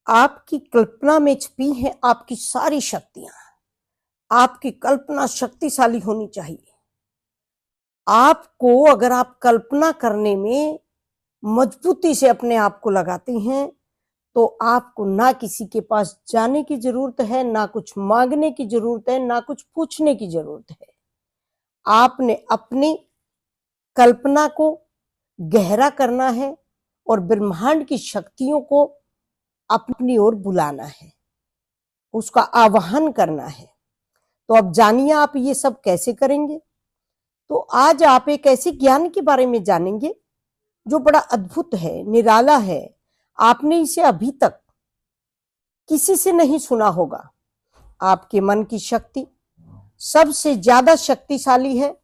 आपकी कल्पना में छिपी हैं आपकी सारी शक्तियां। आपकी कल्पना शक्तिशाली होनी चाहिए। आपको अगर आप कल्पना करने में मजबूती से अपने आप को लगाते हैं तो आपको ना किसी के पास जाने की जरूरत है, ना कुछ मांगने की जरूरत है, ना कुछ पूछने की जरूरत है। आपने अपनी कल्पना को गहरा करना है और ब्रह्मांड की शक्तियों को अपनी ओर बुलाना है, उसका आवाहन करना है। तो अब जानिए आप ये सब कैसे करेंगे। तो आज आप एक ऐसे ज्ञान के बारे में जानेंगे जो बड़ा अद्भुत है, निराला है। आपने इसे अभी तक किसी से नहीं सुना होगा। आपके मन की शक्ति सबसे ज्यादा शक्तिशाली है।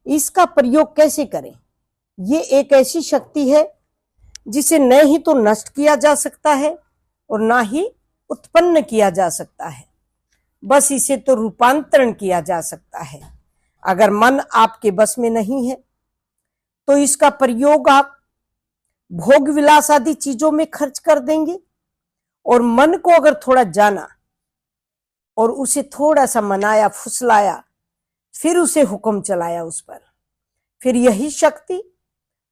इसका प्रयोग कैसे करें? ये एक ऐसी शक्ति है जिसे न ही तो नष्ट किया जा सकता है और ना ही उत्पन्न किया जा सकता है, बस इसे तो रूपांतरण किया जा सकता है। अगर मन आपके बस में नहीं है तो इसका प्रयोग आप भोग विलास आदि चीजों में खर्च कर देंगे, और मन को अगर थोड़ा जाना और उसे थोड़ा सा मनाया, फुसलाया, फिर उसे हुक्म चलाया उस पर, फिर यही शक्ति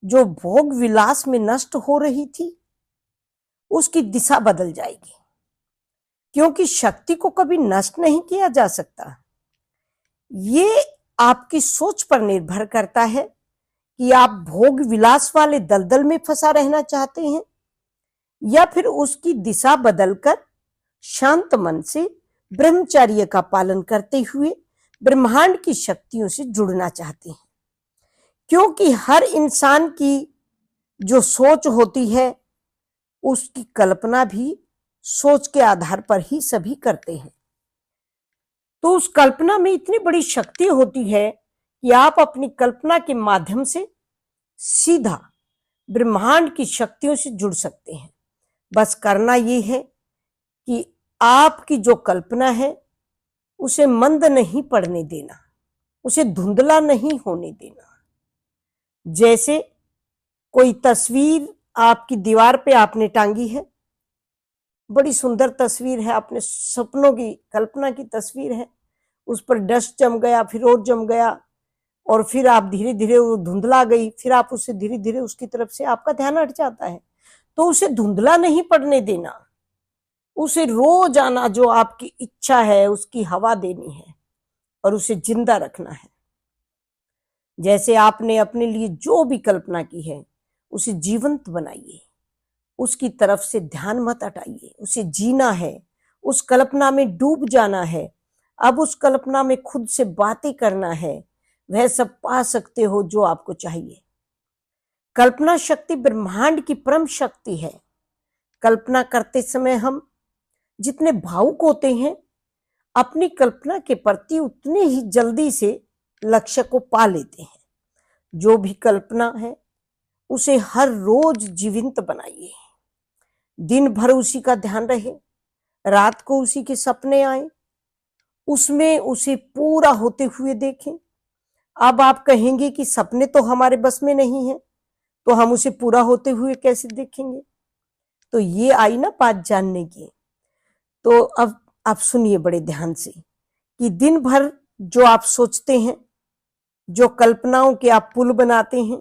जो भोग विलास में नष्ट हो रही थी उसकी दिशा बदल जाएगी, क्योंकि शक्ति को कभी नष्ट नहीं किया जा सकता। ये आपकी सोच पर निर्भर करता है कि आप भोग विलास वाले दलदल में फंसा रहना चाहते हैं या फिर उसकी दिशा बदलकर शांत मन से ब्रह्मचर्य का पालन करते हुए ब्रह्मांड की शक्तियों से जुड़ना चाहते हैं। क्योंकि हर इंसान की जो सोच होती है उसकी कल्पना भी सोच के आधार पर ही सभी करते हैं। तो उस कल्पना में इतनी बड़ी शक्ति होती है कि आप अपनी कल्पना के माध्यम से सीधा ब्रह्मांड की शक्तियों से जुड़ सकते हैं। बस करना ये है कि आपकी जो कल्पना है उसे मंद नहीं पड़ने देना, उसे धुंधला नहीं होने देना। जैसे कोई तस्वीर आपकी दीवार पे आपने टांगी है, बड़ी सुंदर तस्वीर है, आपने सपनों की कल्पना की तस्वीर है, उस पर डस्ट जम गया, फिर और जम गया, और फिर आप धीरे धीरे वो धुंधला गई, फिर आप उसे धीरे धीरे उसकी तरफ से आपका ध्यान हट जाता है। तो उसे धुंधला नहीं पड़ने देना, उसे रोजाना जो आपकी इच्छा है उसकी हवा देनी है और उसे जिंदा रखना है। जैसे आपने अपने लिए जो भी कल्पना की है उसे जीवंत बनाइए, उसकी तरफ से ध्यान मत हटाइए, उसे जीना है, उस कल्पना में डूब जाना है। अब उस कल्पना में खुद से बातें करना है, वह सब पा सकते हो जो आपको चाहिए। कल्पना शक्ति ब्रह्मांड की परम शक्ति है। कल्पना करते समय हम जितने भावुक होते हैं अपनी कल्पना के प्रति उतने ही जल्दी से लक्ष्य को पा लेते हैं। जो भी कल्पना है उसे हर रोज जीवंत बनाइए, दिन भर उसी का ध्यान रहे, रात को उसी के सपने आए, उसमें उसे पूरा होते हुए देखें। अब आप कहेंगे कि सपने तो हमारे बस में नहीं है, तो हम उसे पूरा होते हुए कैसे देखेंगे? तो ये आई ना बात जानने की। तो अब आप सुनिए बड़े ध्यान से कि दिन भर जो आप सोचते हैं, जो कल्पनाओं के आप पुल बनाते हैं,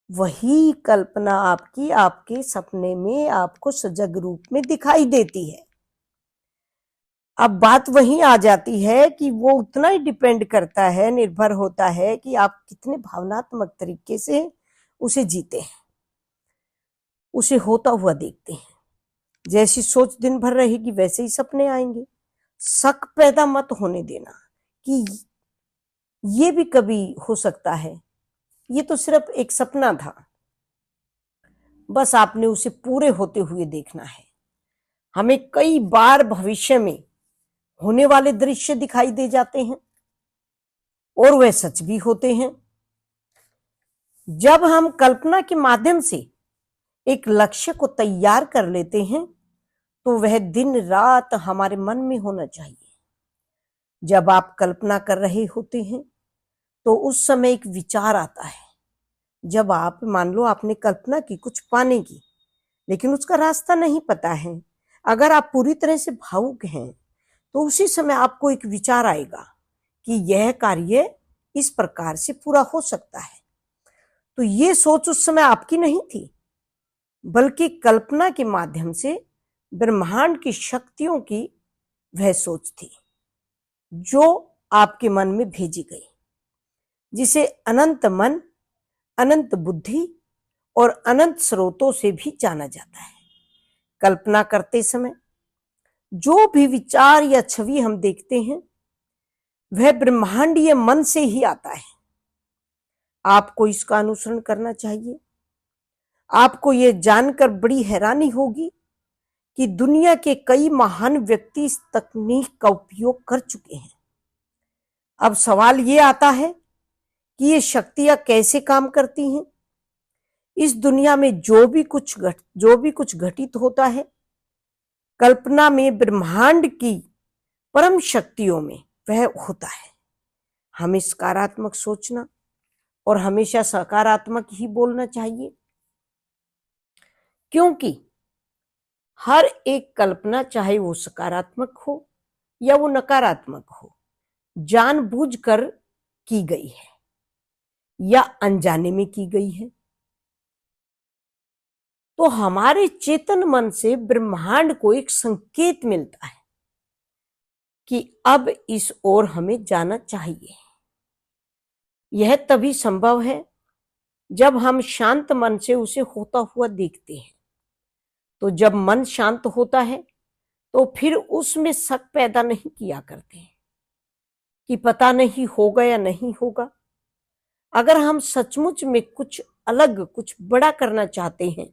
वही कल्पना आपकी आपके सपने में आपको सजग रूप में दिखाई देती है। अब बात वहीं आ जाती है कि वो उतना ही डिपेंड करता है, निर्भर होता है कि आप कितने भावनात्मक तरीके से उसे जीते हैं, उसे होता हुआ देखते हैं। जैसी सोच दिन भर रहेगी वैसे ही सपने आएंगे। शक पैदा मत होने देना कि ये भी कभी हो सकता है, ये तो सिर्फ एक सपना था। बस आपने उसे पूरे होते हुए देखना है। हमें कई बार भविष्य में होने वाले दृश्य दिखाई दे जाते हैं और वह सच भी होते हैं। जब हम कल्पना के माध्यम से एक लक्ष्य को तैयार कर लेते हैं तो वह दिन रात हमारे मन में होना चाहिए। जब आप कल्पना कर रहे होते हैं तो उस समय एक विचार आता है। जब आप मान लो आपने कल्पना की कुछ पाने की, लेकिन उसका रास्ता नहीं पता है। अगर आप पूरी तरह से भावुक हैं तो उसी समय आपको एक विचार आएगा कि यह कार्य इस प्रकार से पूरा हो सकता है। तो ये सोच उस समय आपकी नहीं थी, बल्कि कल्पना के माध्यम से ब्रह्मांड की शक्तियों की वह सोच थी जो आपके मन में भेजी गई, जिसे अनंत मन, अनंत बुद्धि और अनंत स्रोतों से भी जाना जाता है। कल्पना करते समय जो भी विचार या छवि हम देखते हैं वह ब्रह्मांडीय मन से ही आता है। आपको इसका अनुसरण करना चाहिए। आपको यह जानकर बड़ी हैरानी होगी कि दुनिया के कई महान व्यक्ति इस तकनीक का उपयोग कर चुके हैं। अब सवाल ये आता है कि ये शक्तियां कैसे काम करती हैं। इस दुनिया में जो भी कुछ घटित होता है, कल्पना में ब्रह्मांड की परम शक्तियों में वह होता है। हमें सकारात्मक सोचना और हमेशा सकारात्मक ही बोलना चाहिए, क्योंकि हर एक कल्पना, चाहे वो सकारात्मक हो या वो नकारात्मक हो, जानबूझकर की गई है या अनजाने में की गई है। तो हमारे चेतन मन से ब्रह्मांड को एक संकेत मिलता है कि अब इस ओर हमें जाना चाहिए। यह तभी संभव है जब हम शांत मन से उसे होता हुआ देखते हैं। तो जब मन शांत होता है तो फिर उसमें शक पैदा नहीं किया करते कि पता नहीं होगा या नहीं होगा। अगर हम सचमुच में कुछ अलग, कुछ बड़ा करना चाहते हैं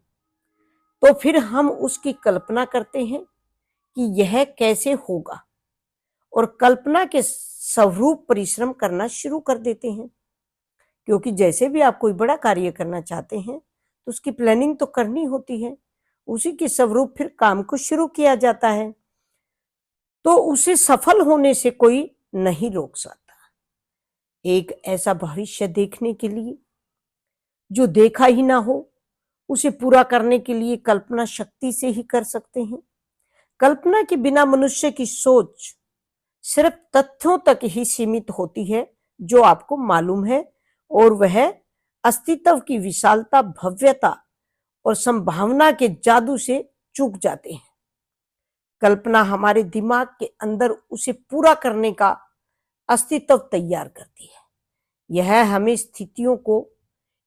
तो फिर हम उसकी कल्पना करते हैं कि यह कैसे होगा और कल्पना के स्वरूप परिश्रम करना शुरू कर देते हैं। क्योंकि जैसे भी आप कोई बड़ा कार्य करना चाहते हैं तो उसकी प्लानिंग तो करनी होती है, उसी के स्वरूप फिर काम को शुरू किया जाता है। तो उसे सफल होने से कोई नहीं रोक सकता। एक ऐसा भविष्य देखने के लिए जो देखा ही ना हो, उसे पूरा करने के लिए कल्पना शक्ति से ही कर सकते हैं। कल्पना के बिना मनुष्य की सोच सिर्फ तथ्यों तक ही सीमित होती है जो आपको मालूम है, और वह अस्तित्व की विशालता, भव्यता और संभावना के जादू से चूक जाते हैं। कल्पना हमारे दिमाग के अंदर उसे पूरा करने का अस्तित्व तैयार करती है। यह हमें स्थितियों को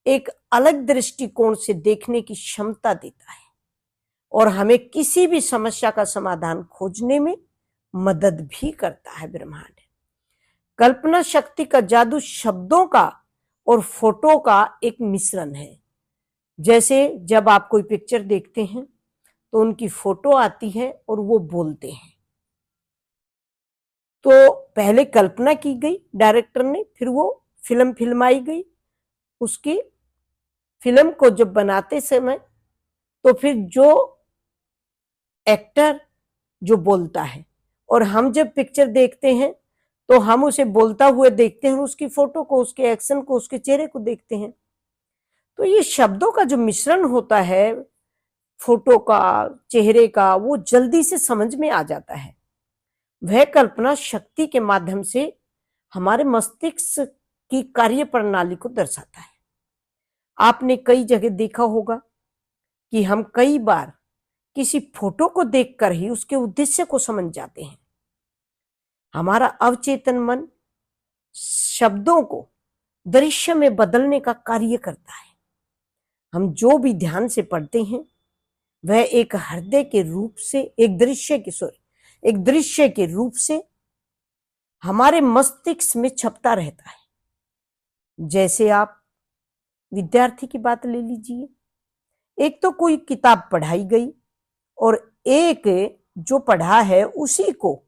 एक अलग दृष्टिकोण से देखने की क्षमता देता है और हमें किसी भी समस्या का समाधान खोजने में मदद भी करता है। ब्रह्मांड कल्पना शक्ति का जादू शब्दों का और फोटो का एक मिश्रण है। जैसे जब आप कोई पिक्चर देखते हैं तो उनकी फोटो आती है और वो बोलते हैं। तो पहले कल्पना की गई डायरेक्टर ने, फिर वो फिल्म फिल्माई गई। उसकी फिल्म को जब बनाते समय तो फिर जो एक्टर जो बोलता है, और हम जब पिक्चर देखते हैं तो हम उसे बोलता हुए देखते हैं, उसकी फोटो को, उसके एक्शन को, उसके चेहरे को देखते हैं। तो ये शब्दों का जो मिश्रण होता है, फोटो का, चेहरे का, वो जल्दी से समझ में आ जाता है। वह कल्पना शक्ति के माध्यम से हमारे मस्तिष्क की कार्य प्रणाली को दर्शाता है। आपने कई जगह देखा होगा कि हम कई बार किसी फोटो को देखकर ही उसके उद्देश्य को समझ जाते हैं। हमारा अवचेतन मन शब्दों को दृश्य में बदलने का कार्य करता है। हम जो भी ध्यान से पढ़ते हैं वह एक हृदय के रूप से, एक दृश्य के रूप से हमारे मस्तिष्क में छपता रहता है। जैसे आप विद्यार्थी की बात ले लीजिए, एक तो कोई किताब पढ़ाई गई और एक जो पढ़ा है उसी को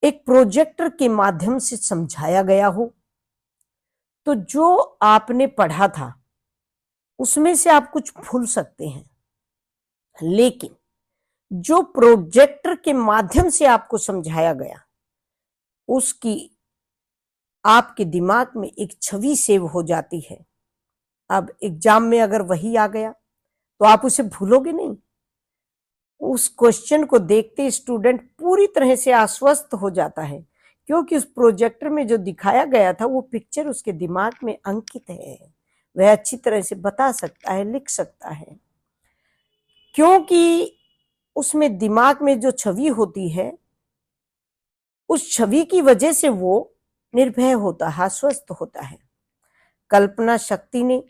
एक प्रोजेक्टर के माध्यम से समझाया गया हो, तो जो आपने पढ़ा था उसमें से आप कुछ भूल सकते हैं, लेकिन जो प्रोजेक्टर के माध्यम से आपको समझाया गया उसकी आपके दिमाग में एक छवि सेव हो जाती है। अब एग्जाम में अगर वही आ गया तो आप उसे भूलोगे नहीं। उस क्वेश्चन को देखते स्टूडेंट पूरी तरह से आश्वस्त हो जाता है, क्योंकि उस प्रोजेक्टर में जो दिखाया गया था वो पिक्चर उसके दिमाग में अंकित है। वह अच्छी तरह से बता सकता है, लिख सकता है, क्योंकि उसमें दिमाग में जो छवि होती है उस छवि की वजह से वो निर्भय होता है, आश्वस्त होता है। कल्पना शक्ति ने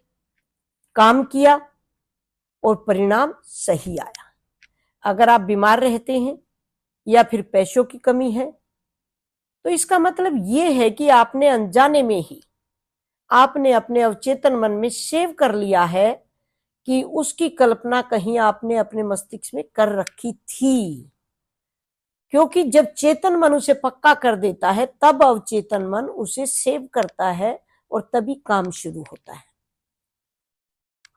काम किया और परिणाम सही आया। अगर आप बीमार रहते हैं या फिर पैसों की कमी है तो इसका मतलब ये है कि आपने अनजाने में ही आपने अपने अवचेतन मन में सेव कर लिया है कि उसकी कल्पना कहीं आपने अपने मस्तिष्क में कर रखी थी। क्योंकि जब चेतन मन उसे पक्का कर देता है तब अवचेतन मन उसे सेव करता है और तभी काम शुरू होता है।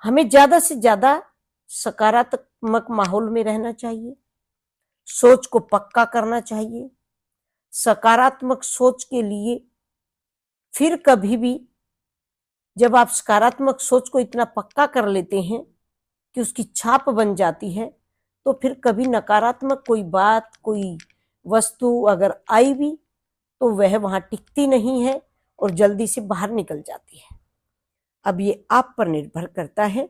हमें ज्यादा से ज्यादा सकारात्मक माहौल में रहना चाहिए, सोच को पक्का करना चाहिए। सकारात्मक सोच के लिए फिर कभी भी जब आप सकारात्मक सोच को इतना पक्का कर लेते हैं कि उसकी छाप बन जाती है तो फिर कभी नकारात्मक कोई बात, कोई वस्तु अगर आई भी तो वह वहां टिकती नहीं है और जल्दी से बाहर निकल जाती है। अब ये आप पर निर्भर करता है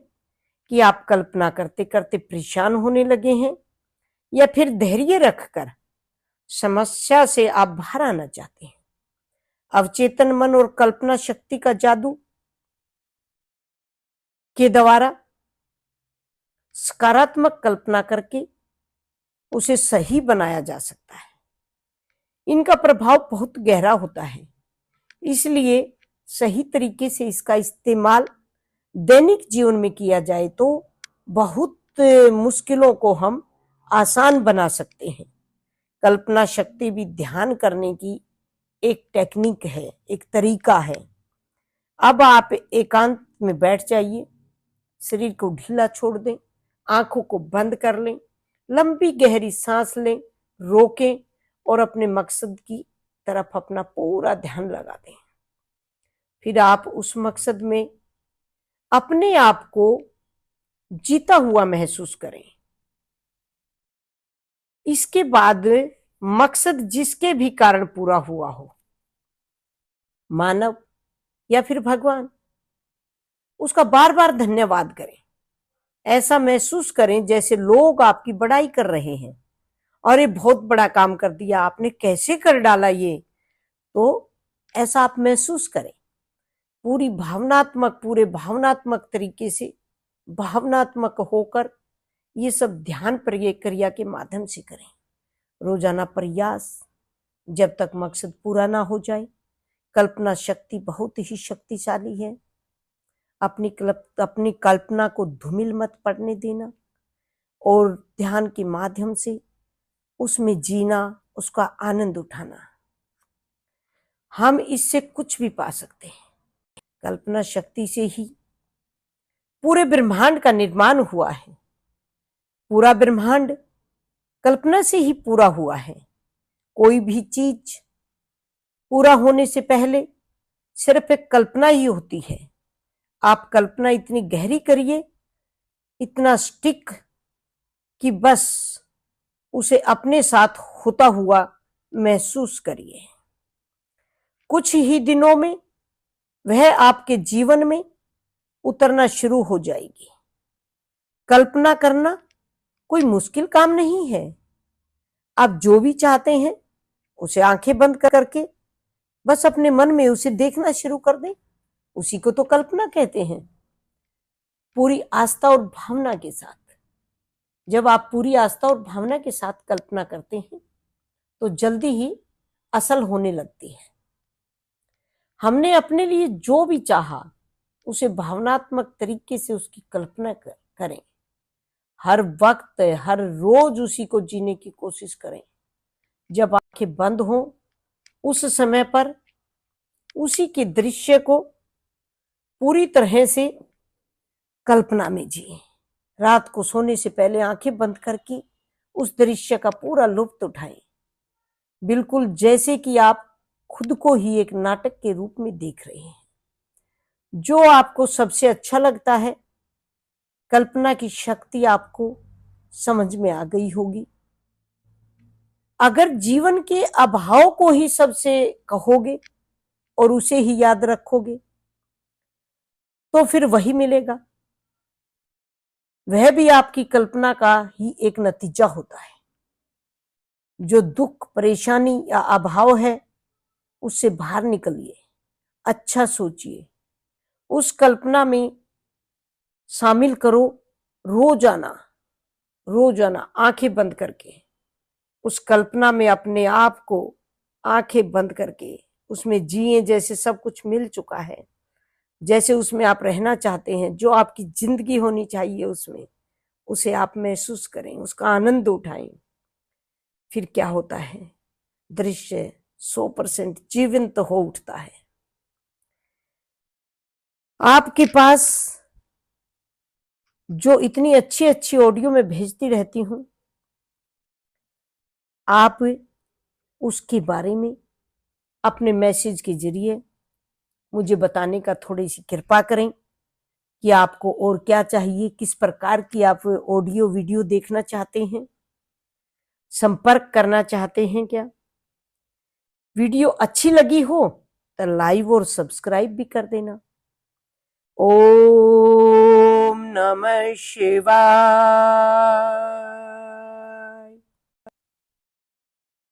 कि आप कल्पना करते करते परेशान होने लगे हैं या फिर धैर्य रखकर समस्या से आप बाहर आना चाहते हैं। अवचेतन मन और कल्पना शक्ति का जादू के द्वारा सकारात्मक कल्पना करके उसे सही बनाया जा सकता है। इनका प्रभाव बहुत गहरा होता है, इसलिए सही तरीके से इसका इस्तेमाल दैनिक जीवन में किया जाए तो बहुत मुश्किलों को हम आसान बना सकते हैं। कल्पना शक्ति भी ध्यान करने की एक टेक्निक है, एक तरीका है। अब आप एकांत में बैठ जाइए, शरीर को ढीला छोड़ दें, आंखों को बंद कर लें, लंबी गहरी सांस लें, रोकें और अपने मकसद की तरफ अपना पूरा ध्यान लगा दें। फिर आप उस मकसद में अपने आप को जीता हुआ महसूस करें। इसके बाद मकसद जिसके भी कारण पूरा हुआ हो, मानव या फिर भगवान, उसका बार बार धन्यवाद करें। ऐसा महसूस करें जैसे लोग आपकी बड़ाई कर रहे हैं, और ये बहुत बड़ा काम कर दिया आपने, कैसे कर डाला ये, तो ऐसा आप महसूस करें। पूरे भावनात्मक तरीके से, भावनात्मक होकर ये सब ध्यान प्रक्रिया के माध्यम से करें। रोजाना प्रयास जब तक मकसद पूरा ना हो जाए। कल्पना शक्ति बहुत ही शक्तिशाली है। अपनी कल्पना को धूमिल मत पड़ने देना और ध्यान के माध्यम से उसमें जीना, उसका आनंद उठाना। हम इससे कुछ भी पा सकते हैं। कल्पना शक्ति से ही पूरे ब्रह्मांड का निर्माण हुआ है। पूरा ब्रह्मांड कल्पना से ही पूरा हुआ है। कोई भी चीज पूरा होने से पहले सिर्फ एक कल्पना ही होती है। आप कल्पना इतनी गहरी करिए, इतना स्टिक कि बस उसे अपने साथ होता हुआ महसूस करिए। कुछ ही दिनों में वह आपके जीवन में उतरना शुरू हो जाएगी। कल्पना करना कोई मुश्किल काम नहीं है। आप जो भी चाहते हैं उसे आंखें बंद करके बस अपने मन में उसे देखना शुरू कर दें। उसी को तो कल्पना कहते हैं। पूरी आस्था और भावना के साथ, जब आप पूरी आस्था और भावना के साथ कल्पना करते हैं तो जल्दी ही असल होने लगती है। हमने अपने लिए जो भी चाहा उसे भावनात्मक तरीके से उसकी कल्पना करें। हर वक्त, हर रोज उसी को जीने की कोशिश करें। जब आंखें बंद हो उस समय पर उसी के दृश्य को पूरी तरह से कल्पना में जिए। रात को सोने से पहले आंखें बंद करके उस दृश्य का पूरा लुत्फ उठाएं, बिल्कुल जैसे कि आप खुद को ही एक नाटक के रूप में देख रहे हैं। जो आपको सबसे अच्छा लगता है कल्पना की शक्ति आपको समझ में आ गई होगी। अगर जीवन के अभाव को ही सबसे कहोगे और उसे ही याद रखोगे तो फिर वही मिलेगा। वह भी आपकी कल्पना का ही एक नतीजा होता है। जो दुख, परेशानी या अभाव है उससे बाहर निकलिए, अच्छा सोचिए, उस कल्पना में शामिल करो। रोजाना रोजाना आंखें बंद करके उस कल्पना में अपने आप को आंखें बंद करके उसमें जिए जैसे सब कुछ मिल चुका है, जैसे उसमें आप रहना चाहते हैं, जो आपकी जिंदगी होनी चाहिए उसमें, उसे आप महसूस करें, उसका आनंद उठाएं। फिर क्या होता है, दृश्य 100% जीवंत हो उठता है। आपके पास जो इतनी अच्छी अच्छी ऑडियो में भेजती रहती हूं, आप उसके बारे में अपने मैसेज के जरिए मुझे बताने का थोड़ी सी कृपा करें कि आपको और क्या चाहिए, किस प्रकार की आप ऑडियो वीडियो देखना चाहते हैं, संपर्क करना चाहते हैं क्या। वीडियो अच्छी लगी हो तो लाइक और सब्सक्राइब भी कर देना। ओम नमः शिवाय।